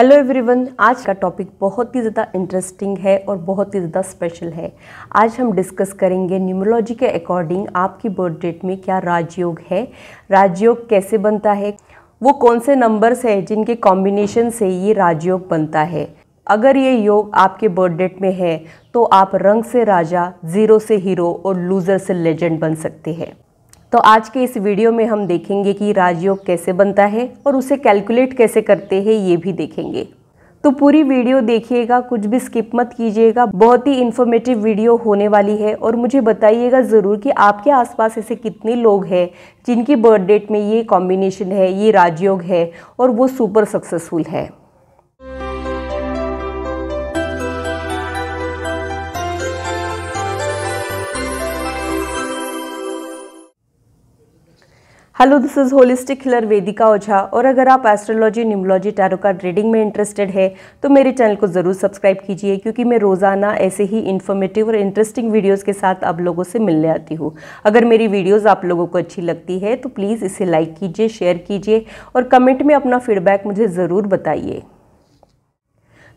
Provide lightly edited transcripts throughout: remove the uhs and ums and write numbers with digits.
Hello everyone, आज का topic बहुत ही ज़्यादा इंटरेस्टिंग है और बहुत ही ज़्यादा स्पेशल है। आज हम डिस्कस करेंगे न्यूमरोलॉजी के अकॉर्डिंग आपकी बर्थ डेट में क्या राजयोग है, राजयोग कैसे बनता है, वो कौन से नंबर्स हैं जिनके कॉम्बिनेशन से ये राजयोग बनता है। अगर ये योग आपके बर्थ डेट में है तो आप रंग से राजा, ज़ीरो से हीरो और लूज़र से लेजेंड बन सकते हैं। तो आज के इस वीडियो में हम देखेंगे कि राजयोग कैसे बनता है और उसे कैलकुलेट कैसे करते हैं, ये भी देखेंगे। तो पूरी वीडियो देखिएगा, कुछ भी स्किप मत कीजिएगा। बहुत ही इन्फॉर्मेटिव वीडियो होने वाली है और मुझे बताइएगा ज़रूर कि आपके आसपास ऐसे कितने लोग हैं जिनकी बर्थ डेट में ये कॉम्बिनेशन है, ये राजयोग है और वो सुपर सक्सेसफुल है। Hello, this is holistic healer Vedika Ojha. और अगर आप astrology, numerology, tarot card reading में इंटरेस्टेड है तो मेरे चैनल को ज़रूर सब्सक्राइब कीजिए, क्योंकि मैं रोज़ाना ऐसे ही इन्फॉर्मेटिव और इंटरेस्टिंग वीडियोस के साथ आप लोगों से मिलने आती हूँ। अगर मेरी वीडियोस आप लोगों को अच्छी लगती है तो प्लीज़ इसे लाइक कीजिए, शेयर कीजिए और कमेंट में अपना फीडबैक मुझे ज़रूर बताइए।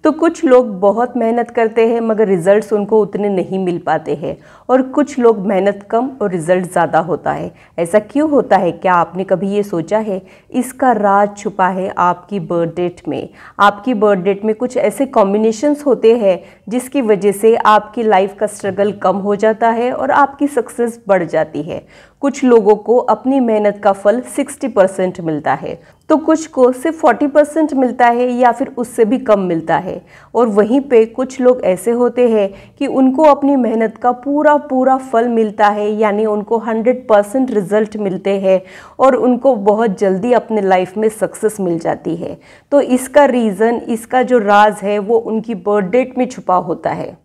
तो कुछ लोग बहुत मेहनत करते हैं मगर रिजल्ट्स उनको उतने नहीं मिल पाते हैं, और कुछ लोग मेहनत कम और रिजल्ट ज़्यादा होता है। ऐसा क्यों होता है? क्या आपने कभी ये सोचा है? इसका राज छुपा है आपकी बर्थ डेट में। आपकी बर्थ डेट में कुछ ऐसे कॉम्बिनेशंस होते हैं जिसकी वजह से आपकी लाइफ का स्ट्रगल कम हो जाता है और आपकी सक्सेस बढ़ जाती है। कुछ लोगों को अपनी मेहनत का फल 60% मिलता है तो कुछ को सिर्फ 40% मिलता है या फिर उससे भी कम मिलता है। और वहीं पे कुछ लोग ऐसे होते हैं कि उनको अपनी मेहनत का पूरा फल मिलता है, यानी उनको 100% रिजल्ट मिलते हैं और उनको बहुत जल्दी अपने लाइफ में सक्सेस मिल जाती है। तो इसका रीज़न, इसका जो राज है वो उनकी बर्थ डेट में छुपा होता है।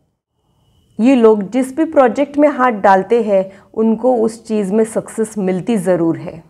ये लोग जिस भी प्रोजेक्ट में हाथ डालते हैं उनको उस चीज़ में सक्सेस मिलती ज़रूर है।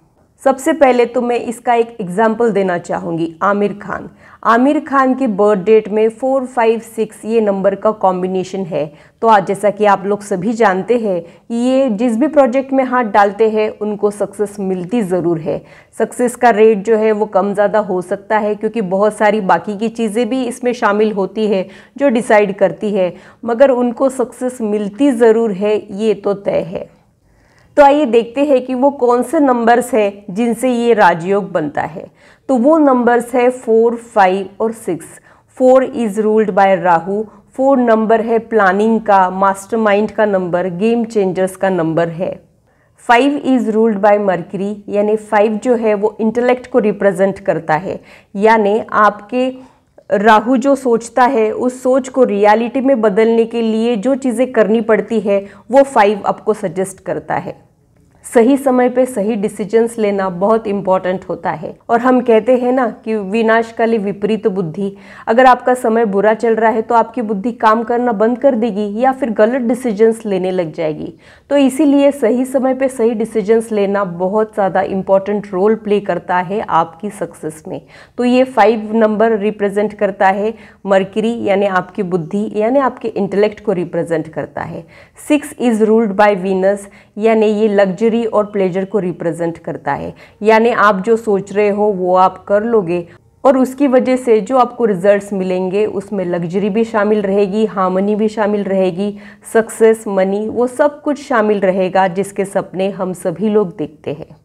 सबसे पहले तो मैं इसका एक एग्जाम्पल देना चाहूँगी। आमिर खान की बर्थ डेट में 4, 5, 6 ये नंबर का कॉम्बिनेशन है। तो आज जैसा कि आप लोग सभी जानते हैं, ये जिस भी प्रोजेक्ट में हाथ डालते हैं उनको सक्सेस मिलती ज़रूर है। सक्सेस का रेट जो है वो कम ज़्यादा हो सकता है, क्योंकि बहुत सारी बाकी की चीज़ें भी इसमें शामिल होती है जो डिसाइड करती है, मगर उनको सक्सेस मिलती ज़रूर है, ये तो तय है। तो आइए देखते हैं कि वो कौन से नंबर्स हैं जिनसे ये राजयोग बनता है। तो वो नंबर्स है 4, 5 और 6। 4 is ruled by Rahu. 4 number है प्लानिंग का, मास्टरमाइंड का नंबर, गेम चेंजर्स का नंबर है। 5 इज़ रूल्ड बाय मर्करी, यानी 5 जो है वो इंटेलेक्ट को रिप्रेजेंट करता है, यानी आपके राहु जो सोचता है उस सोच को रियलिटी में बदलने के लिए जो चीज़ें करनी पड़ती है वो 5 आपको सजेस्ट करता है। सही समय पे सही डिसीजंस लेना बहुत इम्पॉर्टेंट होता है। और हम कहते हैं ना कि विनाशकाली विपरीत बुद्धि। अगर आपका समय बुरा चल रहा है तो आपकी बुद्धि काम करना बंद कर देगी या फिर गलत डिसीजंस लेने लग जाएगी। तो इसीलिए सही समय पे सही डिसीजंस लेना बहुत ज़्यादा इम्पॉर्टेंट रोल प्ले करता है आपकी सक्सेस में। तो ये 5 नंबर रिप्रेजेंट करता है मर्करी, यानी आपकी बुद्धि, यानी आपके इंटेलेक्ट को रिप्रेजेंट करता है। 6 इज़ रूल्ड बाय वीनस, यानी ये लग्जरी और प्लेजर को रिप्रेजेंट करता है, यानी आप जो सोच रहे हो वो आप कर लोगे और उसकी वजह से जो आपको रिजल्ट्स मिलेंगे उसमें लग्जरी भी शामिल रहेगी, हार्मनी भी शामिल रहेगी, सक्सेस, मनी, वो सब कुछ शामिल रहेगा जिसके सपने हम सभी लोग देखते हैं।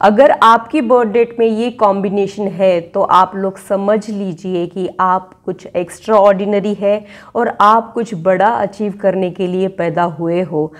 अगर आपकी बर्थ डेट में ये कॉम्बिनेशन है तो आप लोग समझ लीजिए कि आप कुछ एक्स्ट्रा ऑर्डिनरी है और आप कुछ बड़ा अचीव करने के लिए पैदा हुए हो।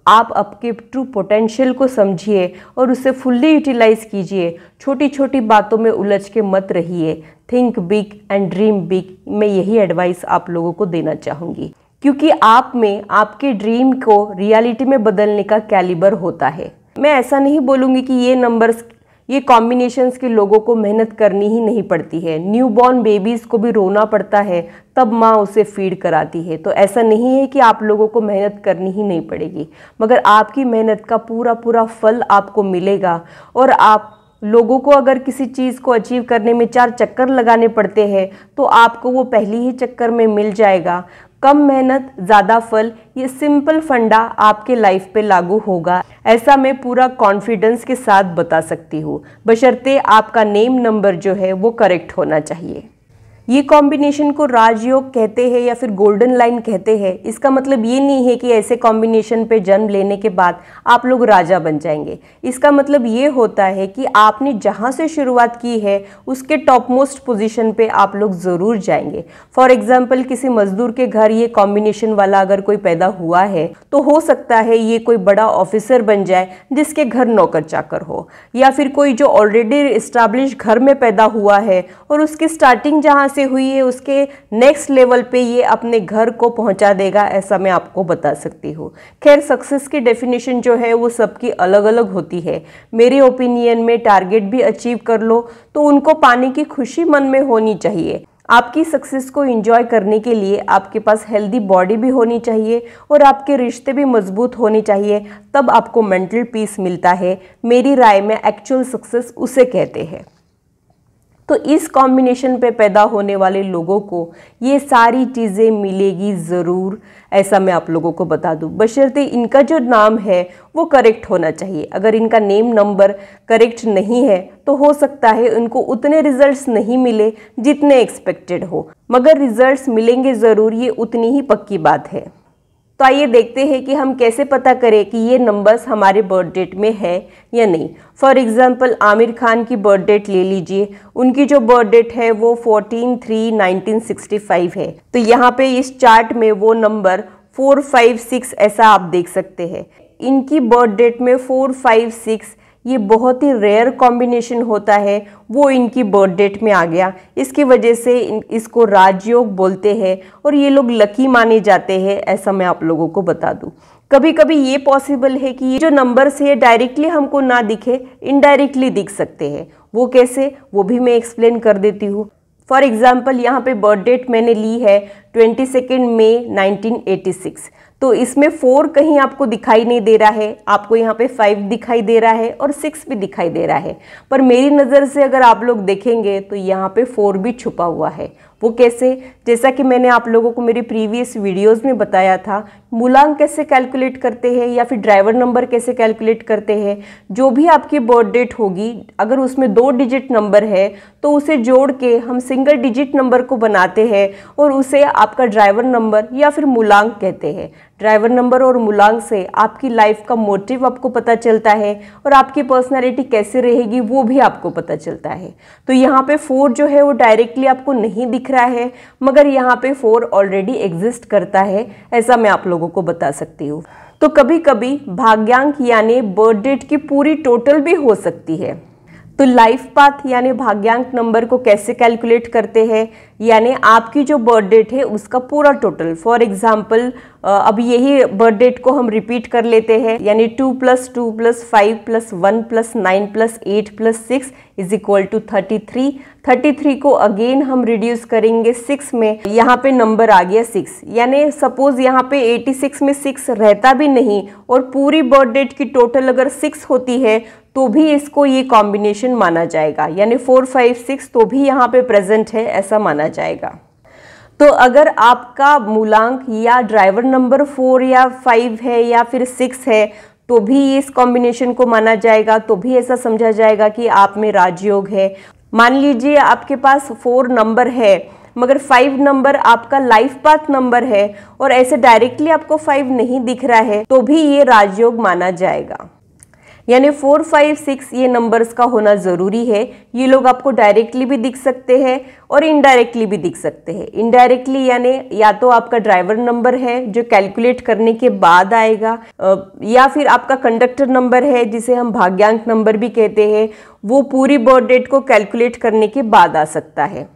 आप आपके ट्रू पोटेंशियल को समझिए और उसे फुल्ली यूटिलाइज कीजिए। छोटी छोटी बातों में उलझ के मत रहिए। Think big and dream big, मैं यही एडवाइस आप लोगों को देना चाहूँगी, क्योंकि आप में आपके ड्रीम को रियलिटी में बदलने का कैलिबर होता है। मैं ऐसा नहीं बोलूँगी कि ये नंबर्स, ये कॉम्बिनेशंस के लोगों को मेहनत करनी ही नहीं पड़ती है। न्यूबॉर्न बेबीज़ को भी रोना पड़ता है तब माँ उसे फीड कराती है। तो ऐसा नहीं है कि आप लोगों को मेहनत करनी ही नहीं पड़ेगी, मगर आपकी मेहनत का पूरा फल आपको मिलेगा। और आप लोगों को अगर किसी चीज़ को अचीव करने में 4 चक्कर लगाने पड़ते हैं तो आपको वो पहली ही चक्कर में मिल जाएगा। कम मेहनत ज़्यादा फल, ये सिंपल फंडा आपके लाइफ पे लागू होगा, ऐसा मैं पूरा कॉन्फिडेंस के साथ बता सकती हूँ, बशर्ते आपका नेम नंबर जो है वो करेक्ट होना चाहिए। ये कॉम्बिनेशन को राजयोग कहते हैं या फिर गोल्डन लाइन कहते हैं। इसका मतलब ये नहीं है कि ऐसे कॉम्बिनेशन पे जन्म लेने के बाद आप लोग राजा बन जाएंगे। इसका मतलब ये होता है कि आपने जहाँ से शुरुआत की है उसके टॉप मोस्ट पोजीशन पे आप लोग ज़रूर जाएंगे। फॉर एग्जाम्पल किसी मजदूर के घर ये कॉम्बिनेशन वाला अगर कोई पैदा हुआ है तो हो सकता है ये कोई बड़ा ऑफिसर बन जाए जिसके घर नौकर चाकर हो, या फिर कोई जो ऑलरेडी इस्टेब्लिश घर में पैदा हुआ है और उसकी स्टार्टिंग जहाँ से हुई है उसके नेक्स्ट लेवल पे ये अपने घर को पहुँचा देगा, ऐसा मैं आपको बता सकती हूँ। खैर सक्सेस की डेफिनेशन जो है वो सबकी अलग अलग होती है। मेरे ओपिनियन में टारगेट भी अचीव कर लो तो उनको पाने की खुशी मन में होनी चाहिए। आपकी सक्सेस को एंजॉय करने के लिए आपके पास हेल्दी बॉडी भी होनी चाहिए और आपके रिश्ते भी मजबूत होने चाहिए, तब आपको मेंटल पीस मिलता है। मेरी राय में एक्चुअल सक्सेस उसे कहते हैं। तो इस कॉम्बिनेशन पे पैदा होने वाले लोगों को ये सारी चीज़ें मिलेगी ज़रूर, ऐसा मैं आप लोगों को बता दूं, बशर्ते इनका जो नाम है वो करेक्ट होना चाहिए। अगर इनका नेम नंबर करेक्ट नहीं है तो हो सकता है उनको उतने रिजल्ट्स नहीं मिले जितने एक्सपेक्टेड हो, मगर रिजल्ट्स मिलेंगे ज़रूर, ये उतनी ही पक्की बात है। तो आइए देखते हैं कि हम कैसे पता करें कि ये नंबर्स हमारे बर्थ डेट में है या नहीं। फॉर एग्जांपल आमिर खान की बर्थ डेट ले लीजिए। उनकी जो बर्थ डेट है वो 14/3/1965 है। तो यहाँ पे इस चार्ट में वो नंबर 4, 5, 6 ऐसा आप देख सकते हैं। इनकी बर्थ डेट में 4, 5, 6 ये बहुत ही रेयर कॉम्बिनेशन होता है, वो इनकी बर्थ डेट में आ गया। इसकी वजह से इसको राजयोग बोलते हैं और ये लोग लकी माने जाते हैं, ऐसा मैं आप लोगों को बता दूं। कभी कभी ये पॉसिबल है कि ये जो नंबर्स है डायरेक्टली हमको ना दिखे, इनडायरेक्टली दिख सकते हैं। वो कैसे, वो भी मैं एक्सप्लेन कर देती हूँ। फॉर एग्जाम्पल यहाँ पे बर्थ डेट मैंने ली है 22 मई 1986। तो इसमें 4 कहीं आपको दिखाई नहीं दे रहा है, आपको यहाँ पे 5 दिखाई दे रहा है और 6 भी दिखाई दे रहा है। पर मेरी नज़र से अगर आप लोग देखेंगे तो यहाँ पे 4 भी छुपा हुआ है। वो कैसे, जैसा कि मैंने आप लोगों को मेरी प्रीवियस वीडियोस में बताया था, मूलांक कैसे कैलकुलेट करते हैं या फिर ड्राइवर नंबर कैसे कैलकुलेट करते हैं। जो भी आपकी बर्थ डेट होगी अगर उसमें 2 डिजिट नंबर है तो उसे जोड़ के हम सिंगल डिजिट नंबर को बनाते हैं और उसे आपका ड्राइवर नंबर या फिर मूलांक कहते हैं। ड्राइवर नंबर और मूलांक से आपकी लाइफ का मोटिव आपको पता चलता है और आपकी पर्सनैलिटी कैसे रहेगी वो भी आपको पता चलता है। तो यहाँ पे 4 जो है वो डायरेक्टली आपको नहीं दिख रहा है, मगर यहाँ पे 4 ऑलरेडी एग्जिस्ट करता है, ऐसा मैं आप लोगों को बता सकती हूँ। तो कभी कभी भाग्यांक यानी बर्थ डेट की पूरी टोटल भी हो सकती है। तो लाइफ पाथ यानी भाग्यांक नंबर को कैसे कैलकुलेट करते हैं, यानी आपकी जो बर्थ डेट है उसका पूरा टोटल। फॉर एग्जाम्पल अब यही बर्थ डेट को हम रिपीट कर लेते हैं, यानी 2 + 2 + 5 + 1 + 9 + 8 + 6 = 33। 33 को अगेन हम रिड्यूस करेंगे 6 में, यहाँ पे नंबर आ गया 6। यानी सपोज यहाँ पे 86 में 6 रहता भी नहीं और पूरी बर्थ डेट की टोटल अगर 6 होती है तो भी इसको ये कॉम्बिनेशन माना जाएगा, यानी 4, 5, 6 तो भी यहाँ पे प्रेजेंट है, ऐसा माना जाएगा। तो अगर आपका मूलांक या ड्राइवर नंबर 4 या 5 है या फिर 6 है तो भी इस कॉम्बिनेशन को माना जाएगा, तो भी ऐसा समझा जाएगा कि आप में राजयोग है। मान लीजिए आपके पास 4 नंबर है मगर 5 नंबर आपका लाइफ पाथ नंबर है और ऐसे डायरेक्टली आपको 5 नहीं दिख रहा है तो भी ये राजयोग माना जाएगा। यानी 4, 5, 6 ये नंबर्स का होना ज़रूरी है। ये लोग आपको डायरेक्टली भी दिख सकते हैं और इनडायरेक्टली भी दिख सकते हैं। इनडायरेक्टली यानी या तो आपका ड्राइवर नंबर है जो कैलकुलेट करने के बाद आएगा, या फिर आपका कंडक्टर नंबर है जिसे हम भाग्यांक नंबर भी कहते हैं, वो पूरी बर्थ डेट को कैलकुलेट करने के बाद आ सकता है।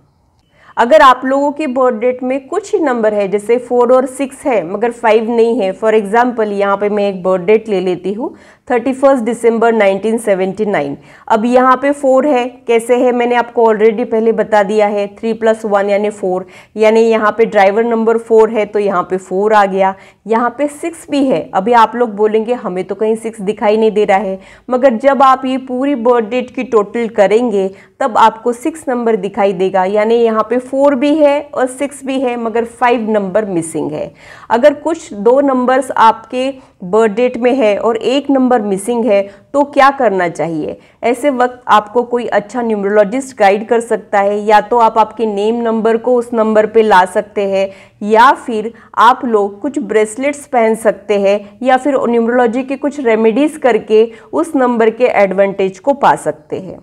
अगर आप लोगों की बर्थ डेट में कुछ ही नंबर है, जैसे 4 और 6 है मगर 5 नहीं है, फॉर एग्जाम्पल यहाँ पे मैं एक बर्थ डेट ले लेती हूँ 31 दिसंबर 1979। अब यहाँ पे 4 है, कैसे है मैंने आपको ऑलरेडी पहले बता दिया है, 3 + 1 यानी 4, यानी यहाँ पे ड्राइवर नंबर 4 है तो यहाँ पे 4 आ गया। यहाँ पे 6 भी है। अभी आप लोग बोलेंगे हमें तो कहीं 6 दिखाई नहीं दे रहा है, मगर जब आप ये पूरी बर्थ डेट की टोटल करेंगे तब आपको 6 नंबर दिखाई देगा, यानी यहाँ पे 4 भी है और 6 भी है मगर 5 नंबर मिसिंग है। अगर कुछ 2 नंबर्स आपके बर्थ डेट में है और 1 नंबर मिसिंग है तो क्या करना चाहिए? ऐसे वक्त आपको कोई अच्छा न्यूमरोलॉजिस्ट गाइड कर सकता है। या तो आप आपके नेम नंबर को उस नंबर पे ला सकते हैं, या फिर आप लोग कुछ ब्रेसलेट्स पहन सकते हैं, या फिर न्यूमरोलॉजी के कुछ रेमेडीज करके उस नंबर के एडवांटेज को पा सकते हैं।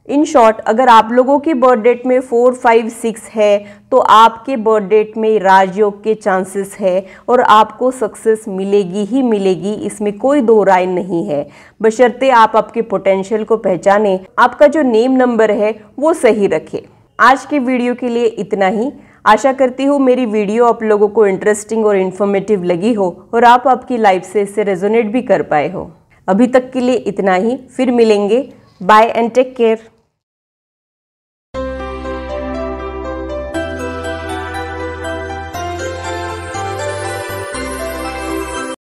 इन शॉर्ट, अगर आप लोगों की बर्थ डेट में 4, 5, 6 है तो आपके बर्थ डेट में राजयोग के चांसेस है और आपको सक्सेस मिलेगी ही मिलेगी, इसमें कोई दो राय नहीं है, बशर्ते आप आपके पोटेंशियल को पहचानें, आपका जो नेम नंबर है वो सही रखें। आज के वीडियो के लिए इतना ही। आशा करती हूँ मेरी वीडियो आप लोगों को इंटरेस्टिंग और इन्फॉर्मेटिव लगी हो और आप आपकी लाइफ से इससे रेजोनेट भी कर पाए हो। अभी तक के लिए इतना ही, फिर मिलेंगे। Bye and take care.